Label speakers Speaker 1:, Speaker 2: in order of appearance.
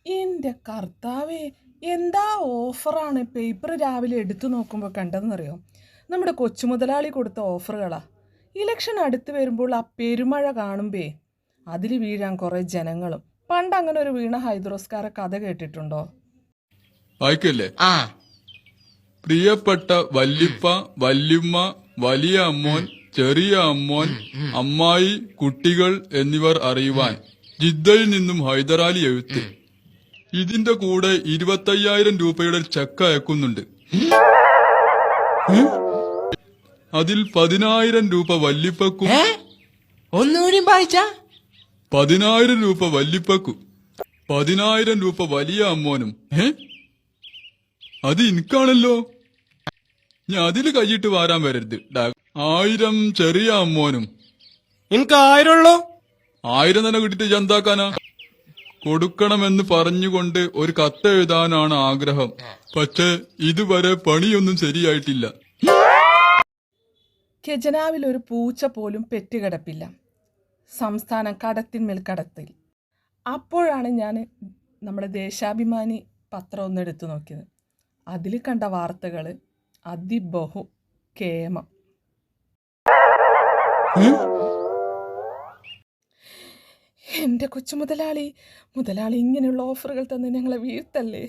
Speaker 1: എൻ്റെ കർത്താവേ, എന്താ ഓഫറാണ്! പേപ്പർ രാവിലെ എടുത്തു നോക്കുമ്പോൾ കണ്ടതെന്നറിയോ? നമ്മുടെ കൊച്ചുമുതലാളി കൊടുത്ത ഓഫറുകളാ. ഇലക്ഷൻ അടുത്ത് വരുമ്പോൾ ആ പെരുമഴ കാണുമ്പേ അതിൽ വീഴാൻ കുറേ ജനങ്ങളും. പണ്ട് അങ്ങനെ ഒരു വീണ ഹൈദ്രോസ്കാരെ കഥ കേട്ടിട്ടുണ്ടോ?
Speaker 2: വായിക്കല്ലേ? പ്രിയപ്പെട്ട വല്ലിപ്പ, വല്യമ്മ, വലിയ അമ്മോൻ, ചെറിയ അമ്മോൻ, അമ്മായി, കുട്ടികൾ എന്നിവർ അറിയുവാൻ ജിദ്ദയിൽ നിന്നും ഹൈദരാലി എഴുത്ത്. ഇതിന്റെ കൂടെ 25,000 രൂപയുടെ ചെക്ക് അയക്കുന്നുണ്ട്. അതിൽ 10,000 രൂപ വല്ലിപ്പക്കും,
Speaker 3: ഒന്നുകൂടി വായിച്ച
Speaker 2: 10,000 രൂപ വല്ലിപ്പക്കും, 10,000 രൂപ വലിയ അമ്മോനും. അത് എനിക്കാണല്ലോ. ഞാൻ അതില് കൈയിട്ട് വാരാൻ വരരുത്. 1,000 ചെറിയ അമ്മോനും.
Speaker 3: എനിക്ക് 1,000 ഉള്ളൂ.
Speaker 2: 1,000 തന്നെ കിട്ടിട്ട് എന്താക്കാനാ? കൊടുക്കണമെന്ന് പറഞ്ഞുകൊണ്ട് ഒരു കത്ത് എഴുതാനാണ് ആഗ്രഹം. പക്ഷെ ഇതുവരെ പണിയൊന്നും ശരിയായിട്ടില്ല.
Speaker 1: ഖജനാവിൽ ഒരു പൂച്ച പോലും പെറ്റുകിടപ്പില്ല. സംസ്ഥാനം കടത്തിന്മേൽ കടത്തിൽ. അപ്പോഴാണ് ഞാൻ നമ്മുടെ ദേശാഭിമാനി പത്രം ഒന്ന് എടുത്തു നോക്കിയത്. അതിൽ കണ്ട വാർത്തകൾ അതിബഹു കേമം. എൻ്റെ കൊച്ചു മുതലാളി ഇങ്ങനെയുള്ള ഓഫറുകൾ തന്ന് ഞങ്ങളെ വീഴ്ത്തല്ലേ.